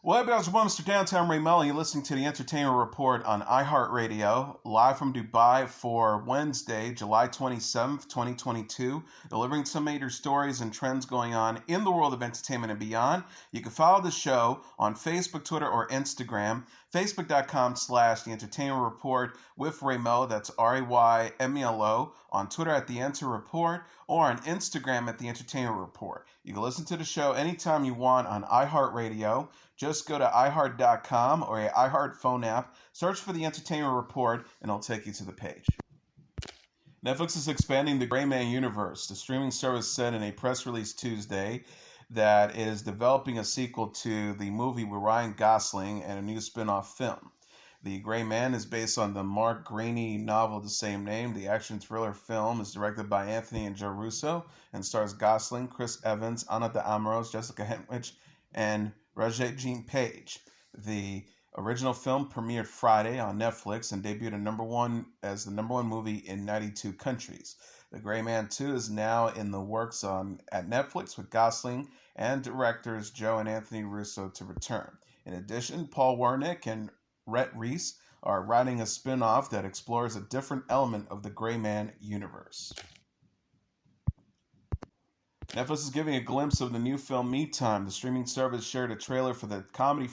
Well, hey, guys, welcome to Downtown Ray Melo. You're listening to the Entertainment Report on iHeartRadio, live from Dubai for Wednesday, July 27th, 2022, delivering some major stories and trends going on in the world of entertainment and beyond. You can follow the show on Facebook, Twitter, or Instagram, facebook.com/The Entertainment Report with Ray Melo, that's RAYMELO, on Twitter at The Enter Report, or on Instagram at The Entertainment Report. You can listen to the show anytime you want on iHeartRadio. Just go to iHeart.com or a iHeart phone app, search for the Entertainment Report, and it'll take you to the page. Netflix is expanding the Gray Man universe. The streaming service said in a press release Tuesday that it is developing a sequel to the movie with Ryan Gosling and a new spin-off film. The Gray Man is based on the Mark Greaney novel of the same name. The action thriller film is directed by Anthony and Joe Russo and stars Gosling, Chris Evans, Ana de Armas, Jessica Henwick, and Rajet Jean Page. The original film premiered Friday on Netflix and debuted as the number one movie in 92 countries. The Gray Man 2 is now in the works at Netflix with Gosling and directors Joe and Anthony Russo to return. In addition, Paul Wernick and Rhett Reese are writing a spin-off that explores a different element of the Gray Man universe. Netflix is giving a glimpse of the new film Me Time. The streaming service shared a trailer for the comedy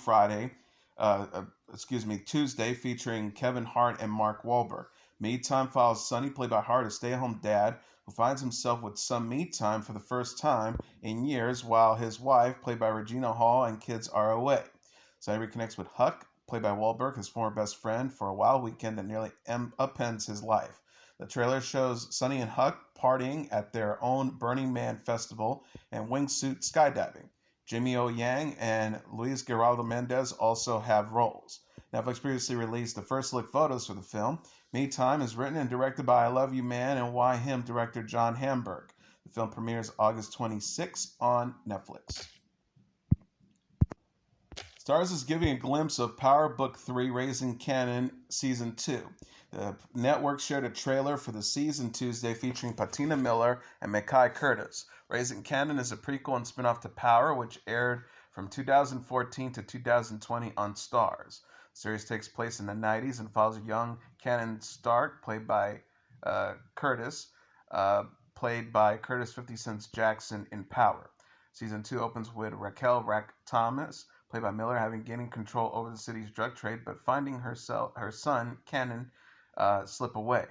Tuesday, featuring Kevin Hart and Mark Wahlberg. Me Time follows Sonny, played by Hart, a stay-at-home dad who finds himself with some me time for the first time in years, while his wife, played by Regina Hall, and kids are away. Sonny reconnects with Huck, played by Wahlberg, his former best friend, for a wild weekend that nearly upends his life. The trailer shows Sonny and Huck partying at their own Burning Man festival and wingsuit skydiving. Jimmy O. Yang and Luis Geraldo Mendez also have roles. Netflix previously released the first look photos for the film. Me Time is written and directed by I Love You Man and Why Him director John Hamburg. The film premieres August 26 on Netflix. Starz is giving a glimpse of Power Book 3 Raising Kanan Season 2. The network shared a trailer for the season Tuesday featuring Patina Miller and Mekhi Curtis. Raising Kanan is a prequel and spinoff to Power, which aired from 2014 to 2020 on Starz. The series takes place in the 90s and follows a young Kanan Stark, played by Curtis 50 Cent Jackson in Power. Season 2 opens with Raquel Thomas, played by Miller, having gaining control over the city's drug trade, but finding her son, Kanan, slip away.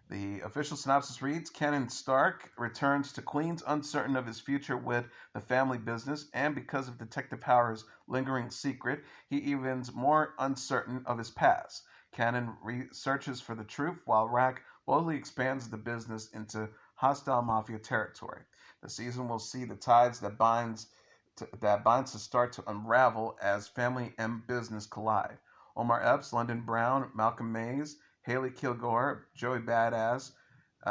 The official synopsis reads, Kanan Stark returns to Queens uncertain of his future with the family business, and because of Detective Howard's lingering secret, he even's more uncertain of his past. Kanan searches for the truth, while Rack boldly expands the business into hostile mafia territory. The season will see the tides that binds to start to unravel as family and business collide. Omar Epps, London Brown, Malcolm Mays, Haley Kilgore, Joey Badass,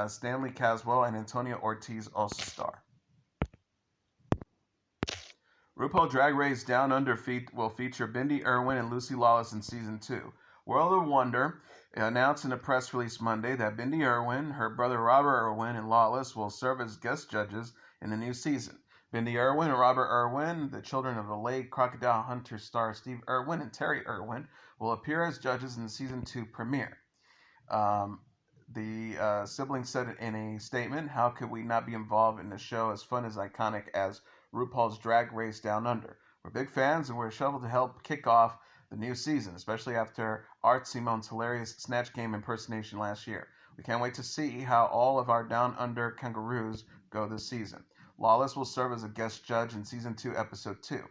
Stanley Caswell, and Antonio Ortiz also star. RuPaul Drag Race Down Under will feature Bindi Irwin and Lucy Lawless in Season 2. World of Wonder announced in a press release Monday that Bindi Irwin, her brother Robert Irwin, and Lawless will serve as guest judges in the new season. Bindi Irwin and Robert Irwin, the children of the late Crocodile Hunter star Steve Irwin and Terry Irwin, will appear as judges in the Season 2 premiere. The siblings said in a statement, "How could we not be involved in a show as fun as iconic as RuPaul's Drag Race Down Under? We're big fans and we're shoveled to help kick off the new season, especially after Art Simone's hilarious Snatch Game impersonation last year. We can't wait to see how all of our Down Under kangaroos go this season." Lawless will serve as a guest judge in Season 2, Episode 2.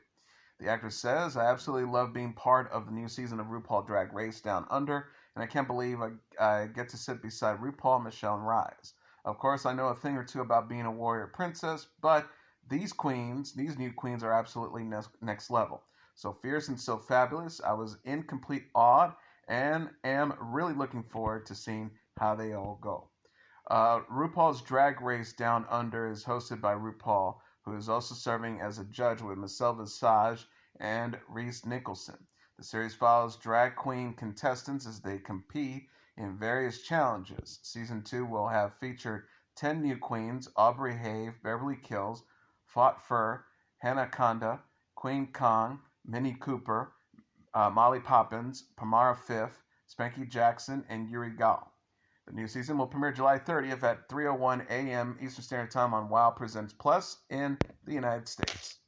The actor says, "I absolutely love being part of the new season of RuPaul Drag Race Down Under, and I can't believe I get to sit beside RuPaul, Michelle, and Rise. Of course, I know a thing or two about being a warrior princess, but these new queens are absolutely next level. So fierce and so fabulous. I was in complete awe and am really looking forward to seeing how they all go." RuPaul's Drag Race Down Under is hosted by RuPaul, who is also serving as a judge with Michelle Visage and Reese Nicholson. The series follows drag queen contestants as they compete in various challenges. Season 2 will have featured 10 new queens: Aubrey Have, Beverly Kills, Fought Fur, Hannah Conda, Queen Kong, Minnie Cooper, Molly Poppins, Pamara Fifth, Spanky Jackson, and Yuri Gal. The new season will premiere July 30th at 3:01 a.m. Eastern Standard Time on Wow Presents Plus in the United States.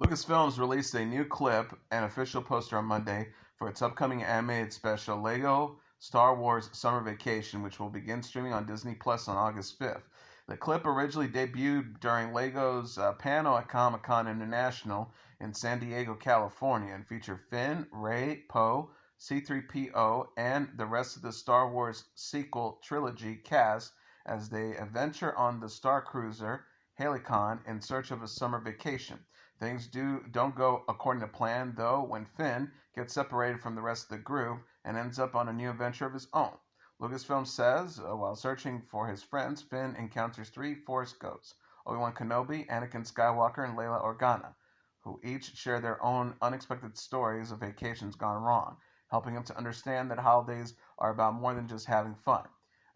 Lucasfilms released a new clip and official poster on Monday for its upcoming animated special Lego Star Wars Summer Vacation, which will begin streaming on Disney Plus on August 5th. The clip originally debuted during Lego's panel at Comic-Con International in San Diego, California, and featured Finn, Rey, Poe, C-3PO, and the rest of the Star Wars sequel trilogy cast as they adventure on the Star Cruiser Helicon in search of a summer vacation. Things don't go according to plan, though, when Finn gets separated from the rest of the group and ends up on a new adventure of his own. Lucasfilm says, while searching for his friends, Finn encounters three Force ghosts, Obi-Wan Kenobi, Anakin Skywalker, and Layla Organa, who each share their own unexpected stories of vacations gone wrong, helping him to understand that holidays are about more than just having fun.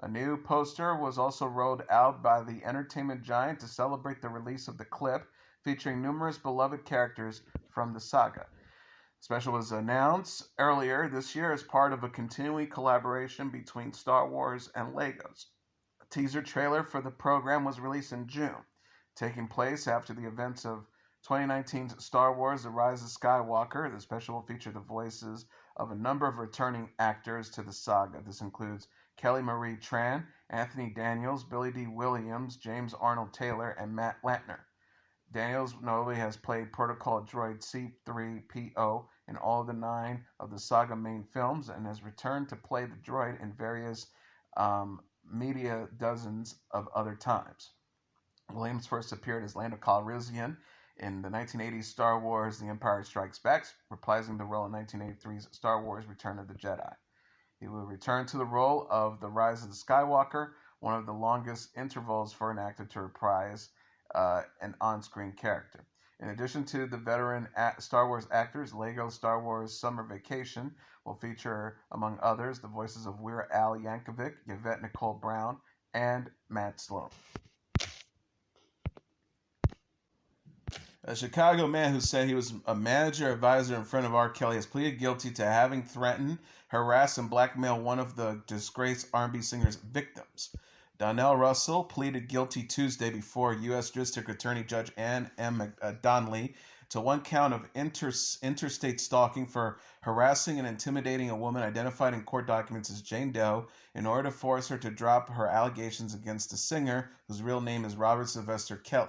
A new poster was also rolled out by the entertainment giant to celebrate the release of the clip, featuring numerous beloved characters from the saga. The special was announced earlier this year as part of a continuing collaboration between Star Wars and Legos. A teaser trailer for the program was released in June, taking place after the events of 2019's Star Wars The Rise of Skywalker. The special will feature the voices of a number of returning actors to the saga. This includes Kelly Marie Tran, Anthony Daniels, Billy D. Williams, James Arnold Taylor, and Matt Latner. Daniels notably has played protocol droid C-3PO in all of the 9 of the saga main films and has returned to play the droid in various media dozens of other times. Williams first appeared as Lando Calrissian in the 1980s Star Wars The Empire Strikes Back, reprising the role in 1983's Star Wars Return of the Jedi. He will return to the role of the Rise of the Skywalker, one of the longest intervals for an actor to reprise an on-screen character. In addition to the veteran Star Wars actors, Lego Star Wars Summer Vacation will feature, among others, the voices of Weird Al Yankovic, Yvette Nicole Brown, and Matt Sloan. A Chicago man who said he was a manager advisor in front of R. Kelly has pleaded guilty to having threatened, harassed, and blackmailed one of the disgraced R&B singer's victims. Donnell Russell pleaded guilty Tuesday before U.S. District Attorney Judge Ann M. Donnelly to one count of interstate stalking for harassing and intimidating a woman identified in court documents as Jane Doe in order to force her to drop her allegations against the singer, whose real name is Robert Sylvester Kelly.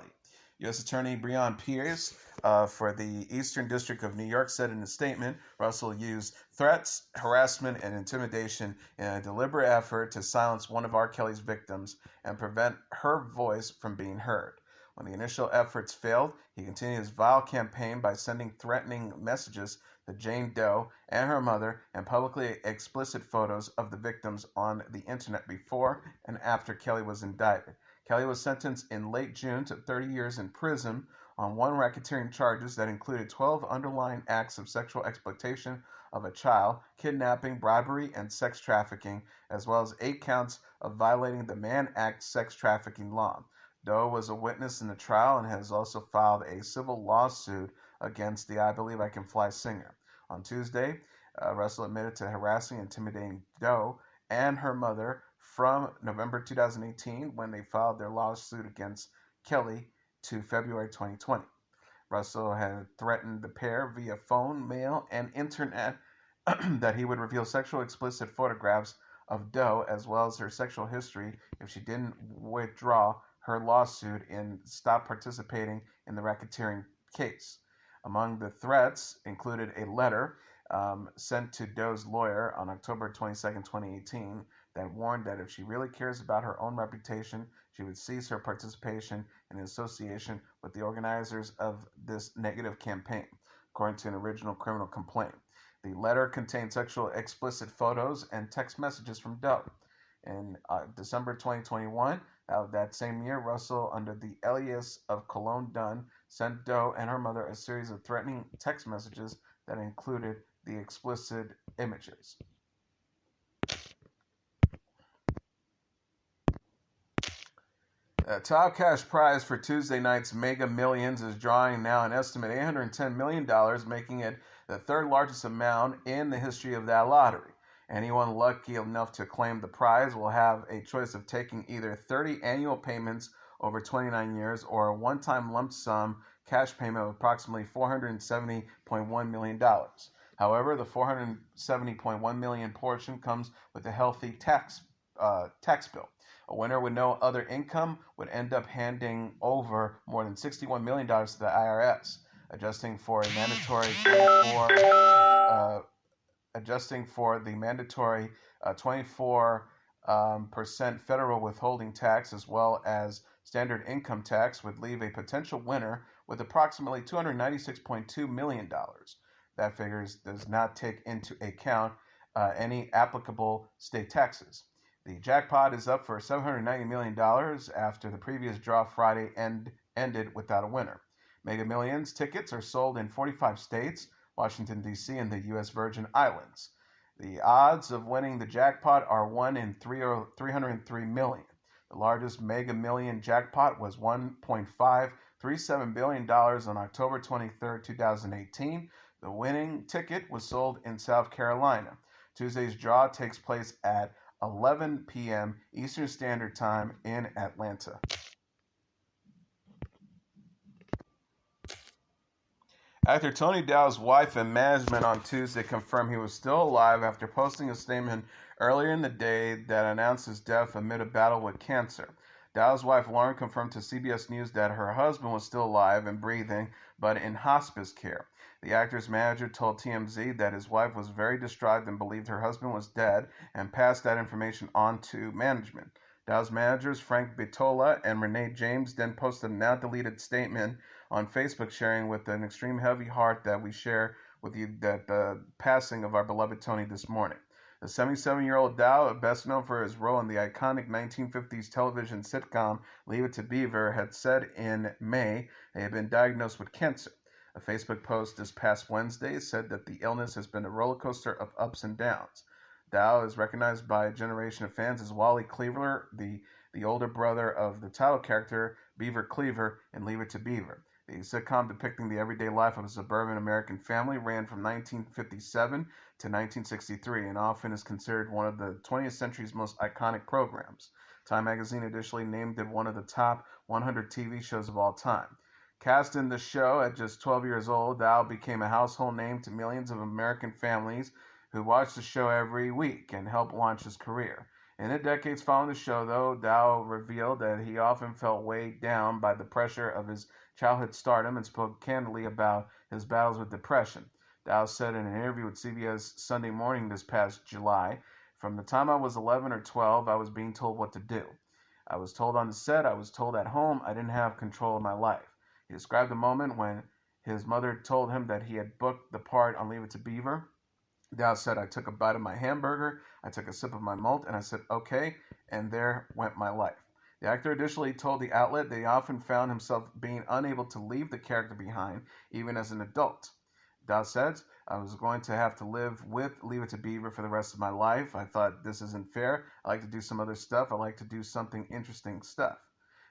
U.S. Attorney Breon Pierce for the Eastern District of New York said in a statement, Russell used threats, harassment, and intimidation in a deliberate effort to silence one of R. Kelly's victims and prevent her voice from being heard. When the initial efforts failed, he continued his vile campaign by sending threatening messages to Jane Doe and her mother and publicly explicit photos of the victims on the internet before and after Kelly was indicted. Kelly was sentenced in late June to 30 years in prison on 1 racketeering charges that included 12 underlying acts of sexual exploitation of a child, kidnapping, bribery, and sex trafficking, as well as 8 counts of violating the Mann Act sex trafficking law. Doe was a witness in the trial and has also filed a civil lawsuit against the I Believe I Can Fly singer. On Tuesday, Russell admitted to harassing and intimidating Doe and her mother from November 2018 when they filed their lawsuit against Kelly to February 2020. Russell had threatened the pair via phone, mail, and internet that he would reveal sexual explicit photographs of Doe as well as her sexual history if she didn't withdraw her lawsuit and stop participating in the racketeering case. Among the threats included a letter sent to Doe's lawyer on October 22, 2018, that warned that if she really cares about her own reputation, she would cease her participation in association with the organizers of this negative campaign, according to an original criminal complaint. The letter contained sexual explicit photos and text messages from Doe. In December 2021, that same year, Russell, under the alias of Cologne Dunn, sent Doe and her mother a series of threatening text messages that included the explicit images. Top cash prize for Tuesday night's Mega Millions is drawing now an estimated $810 million, making it the third largest amount in the history of that lottery. Anyone lucky enough to claim the prize will have a choice of taking either 30 annual payments over 29 years or a one-time lump sum cash payment of approximately $470.1 million. However, the $470.1 million portion comes with a healthy tax bill. A winner with no other income would end up handing over more than $61 million to the IRS, adjusting for a mandatory 24 adjusting for the mandatory 24% federal withholding tax as well as standard income tax would leave a potential winner with approximately $296.2 million. That figure does not take into account any applicable state taxes. The jackpot is up for $790 million after the previous draw Friday ended without a winner. Mega Millions tickets are sold in 45 states, Washington, D.C., and the U.S. Virgin Islands. The odds of winning the jackpot are 1 in 303 million. The largest Mega Million jackpot was $1.537 billion on October 23, 2018. The winning ticket was sold in South Carolina. Tuesday's draw takes place at 11 p.m. Eastern Standard Time in Atlanta. Actor Tony Dow's wife and management on Tuesday confirmed he was still alive after posting a statement earlier in the day that announced his death amid a battle with cancer. Dow's wife Lauren confirmed to CBS News that her husband was still alive and breathing, but in hospice care. The actor's manager told TMZ that his wife was very distraught and believed her husband was dead and passed that information on to management. Dow's managers Frank Bitola and Renee James then posted a now deleted statement on Facebook sharing with an extreme heavy heart that we share with you that the passing of our beloved Tony this morning. The 77-year-old Dow, best known for his role in the iconic 1950s television sitcom Leave It to Beaver, had said in May he had been diagnosed with cancer. A Facebook post this past Wednesday said that the illness has been a roller coaster of ups and downs. Dow is recognized by a generation of fans as Wally Cleaver, the older brother of the title character Beaver Cleaver in Leave It to Beaver. The sitcom depicting the everyday life of a suburban American family ran from 1957 to 1963 and often is considered one of the 20th century's most iconic programs. Time magazine additionally named it one of the top 100 TV shows of all time. Cast in the show at just 12 years old, Dow became a household name to millions of American families who watched the show every week and helped launch his career. In the decades following the show, though, Dow revealed that he often felt weighed down by the pressure of his childhood stardom and spoke candidly about his battles with depression. Dow said in an interview with CBS Sunday Morning this past July, "From the time I was 11 or 12, I was being told what to do. I was told on the set, I was told at home, I didn't have control of my life." He described the moment when his mother told him that he had booked the part on Leave It to Beaver. Dow said, "I took a bite of my hamburger, I took a sip of my malt, and I said, okay, and there went my life." The actor additionally told the outlet that he often found himself being unable to leave the character behind, even as an adult. Dow said, "I was going to have to live with Leave It to Beaver for the rest of my life. I thought this isn't fair. I like to do some other stuff. I like to do something interesting stuff."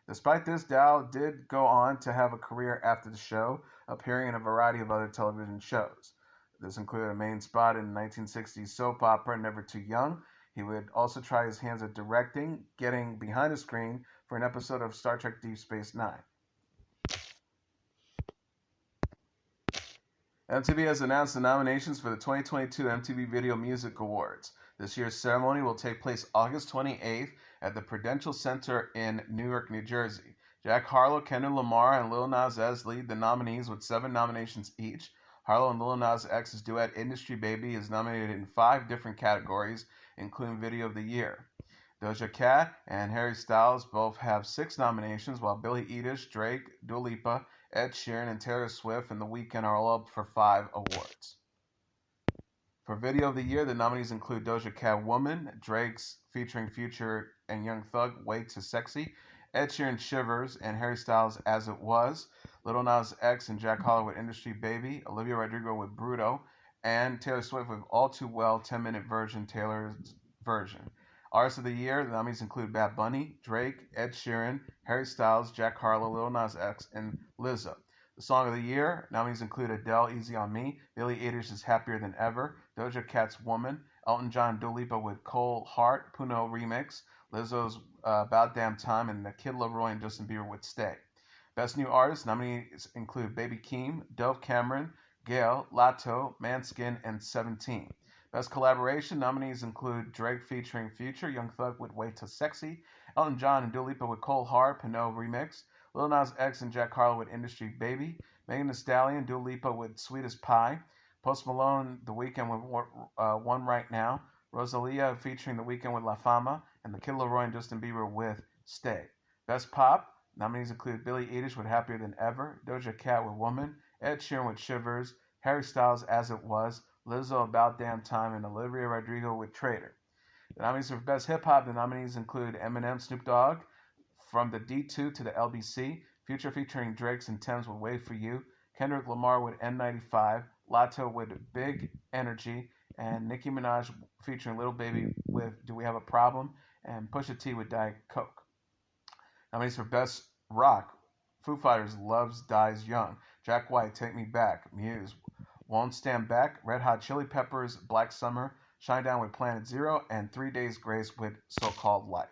Despite this, Dow did go on to have a career after the show, appearing in a variety of other television shows. This included a main spot in the 1960s soap opera Never Too Young. He would also try his hands at directing, getting behind the screen for an episode of Star Trek Deep Space Nine. MTV has announced the nominations for the 2022 MTV Video Music Awards. This year's ceremony will take place August 28th at the Prudential Center in Newark, New Jersey. Jack Harlow, Kendrick Lamar, and Lil Nas X lead the nominees with 7 nominations each. Harlow and Lil Nas X's duet Industry Baby is nominated in 5 different categories, including Video of the Year. Doja Cat and Harry Styles both have 6 nominations, while Billie Eilish, Drake, Dua Lipa, Ed Sheeran, and Taylor Swift and The Weeknd are all up for 5 awards. For Video of the Year, the nominees include Doja Cat Woman, Drake's featuring Future and Young Thug Way Too Sexy, Ed Sheeran Shivers, and Harry Styles As It Was, Lil Nas X and Jack Harlow with Industry Baby, Olivia Rodrigo with Bruto, and Taylor Swift with All Too Well 10-minute version, Taylor's version. Artists of the Year, the nominees include Bad Bunny, Drake, Ed Sheeran, Harry Styles, Jack Harlow, Lil Nas X, and Lizzo. The Song of the Year nominees include Adele, Easy on Me, Billie Eilish's Happier Than Ever, Doja Cat's Woman, Elton John, Dua Lipa with Cole Hart, Puno Remix, Lizzo's About Damn Time, and the Kid Laroi and Justin Bieber with Stay. Best New Artist nominees include Baby Keem, Dove Cameron, Gail, Lato, Manskin, and 17. Best Collaboration nominees include Drake featuring Future, Young Thug with Way Too Sexy, Elton John and Dua Lipa with Cole Hart, Pinot Remix, Lil Nas X and Jack Harlow with Industry Baby, Megan Thee Stallion, Dua Lipa with Sweetest Pie, Post Malone, The Weeknd with One Right Now, Rosalia featuring The Weeknd with La Fama, and the Kid Laroi and Justin Bieber with Stay. Best Pop nominees include Billie Eilish with Happier Than Ever, Doja Cat with Woman, Ed Sheeran with Shivers, Harry Styles As It Was, Lizzo About Damn Time, and Olivia Rodrigo with Traitor. The nominees for Best Hip Hop, the nominees include Eminem, Snoop Dogg, From the D2 to the LBC, Future featuring Drake's and Thames with Wait For You, Kendrick Lamar with N95, Lato with Big Energy, and Nicki Minaj featuring Lil Baby with Do We Have a Problem, and Pusha T with Diet Coke. Nominees for Best Rock, Foo Fighters, Loves Dies Young, Jack White, Take Me Back, Muse, Won't Stand Back, Red Hot Chili Peppers, Black Summer, Shinedown with Planet Zero, and 3 Days Grace with So-Called Life.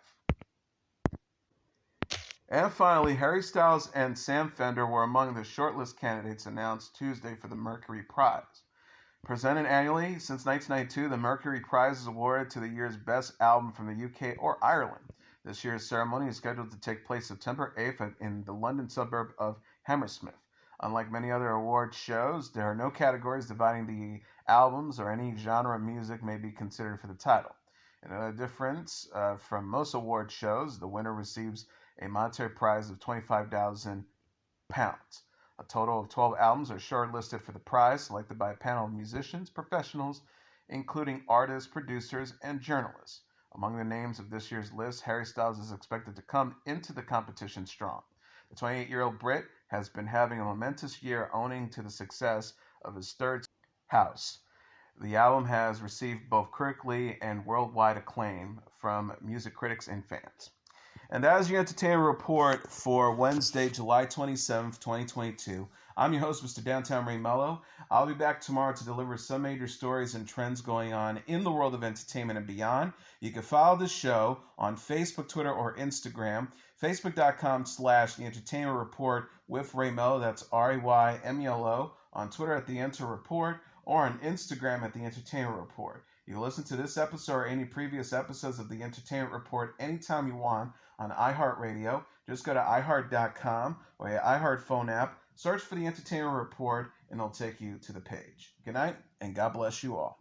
And finally, Harry Styles and Sam Fender were among the shortlist candidates announced Tuesday for the Mercury Prize. Presented annually since 1992, the Mercury Prize is awarded to the year's best album from the UK or Ireland. This year's ceremony is scheduled to take place September 8th in the London suburb of Hammersmith. Unlike many other award shows, there are no categories dividing the albums or any genre of music may be considered for the title. Another difference from most award shows, the winner receives a monetary prize of £25,000. A total of 12 albums are shortlisted for the prize, selected by a panel of musicians, professionals, including artists, producers, and journalists. Among the names of this year's list, Harry Styles is expected to come into the competition strong. The 28-year-old Brit has been having a momentous year owing to the success of his third House. The album has received both critically and worldwide acclaim from music critics and fans. And that is your entertainment report for Wednesday, July 27th, 2022. I'm your host, Mr. Downtown Ray Melo. I'll be back tomorrow to deliver some major stories and trends going on in the world of entertainment and beyond. You can follow the show on Facebook, Twitter, or Instagram. Facebook.com/The Entertainment Report with Ray Melo. That's RAYMELO. On Twitter at The Enter Report, or on Instagram at The Entertainment Report. You can listen to this episode or any previous episodes of The Entertainment Report anytime you want on iHeartRadio. Just go to iHeart.com or your iHeart phone app, search for The Entertainment Report, and it'll take you to the page. Good night, and God bless you all.